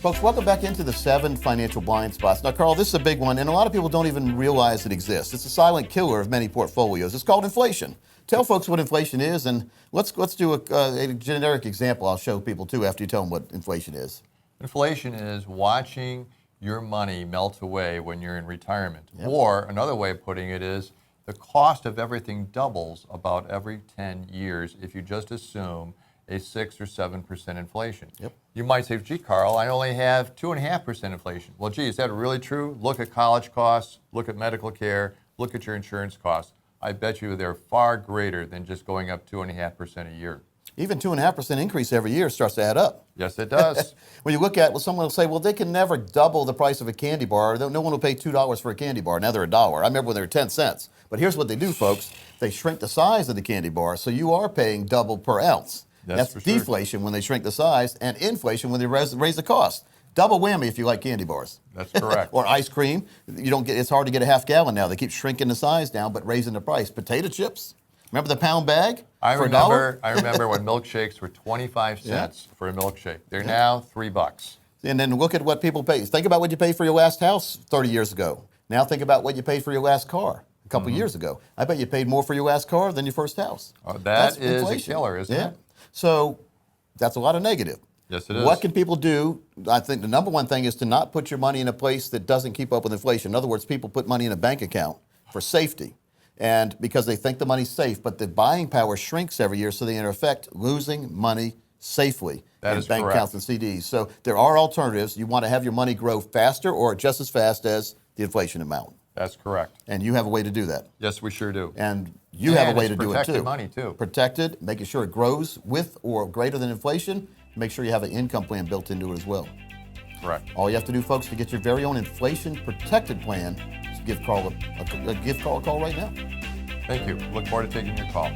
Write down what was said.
Folks, welcome back into the 7 financial blind spots. Now, Carl, this is a big one, and a lot of people don't even realize it exists. It's a silent killer of many portfolios. It's called inflation. Tell folks what inflation is, and let's do a generic example. I'll show people, too, after you tell them what inflation is. Inflation is watching your money melt away when you're in retirement. Yep. Or another way of putting it is the cost of everything doubles about every 10 years if you just assume a 6 or 7% inflation. Yep. You might say, gee, Carl, I only have 2.5% inflation. Well, gee, is that really true? Look at college costs, look at medical care, look at your insurance costs. I bet you they're far greater than just going up 2.5% a year. Even 2.5% increase every year starts to add up. Yes, it does. When you look at, well, someone will say, well, they can never double the price of a candy bar. No one will pay $2 for a candy bar. Now they're $1. I remember when they were 10 cents. But here's what they do, folks. They shrink the size of the candy bar, so you are paying double per ounce. That's deflation when they shrink the size, and inflation when they raise the cost. Double whammy if you like candy bars. That's correct. Or ice cream. You don't get. It's hard to get a half gallon now. They keep shrinking the size down, but raising the price. Potato chips. Remember the pound bag for $1? I remember when milkshakes were 25 cents for a milkshake. They're now $3. And then look at what people pay. Think about what you paid for your last house 30 years ago. Now think about what you paid for your last car a couple years ago. I bet you paid more for your last car than your first house. That's inflation. A killer, isn't it? So that's a lot of negative. Yes, it is. What can people do? I think the number one thing is to not put your money in a place that doesn't keep up with inflation. In other words, people put money in a bank account for safety, and because they think the money's safe, but the buying power shrinks every year, so they in effect losing money safely in bank accounts and CDs. So there are alternatives. You want to have your money grow faster or just as fast as the inflation amount. That's correct. And you have a way to do that. Yes, we sure do. And you have a way to do it protect too. your money too. Protected, making sure it grows with or greater than inflation. Make sure you have an income plan built into it as well. Correct. All you have to do, folks, to get your very own inflation protected plan is give Carl a call right now. Thank you. Look forward to taking your call.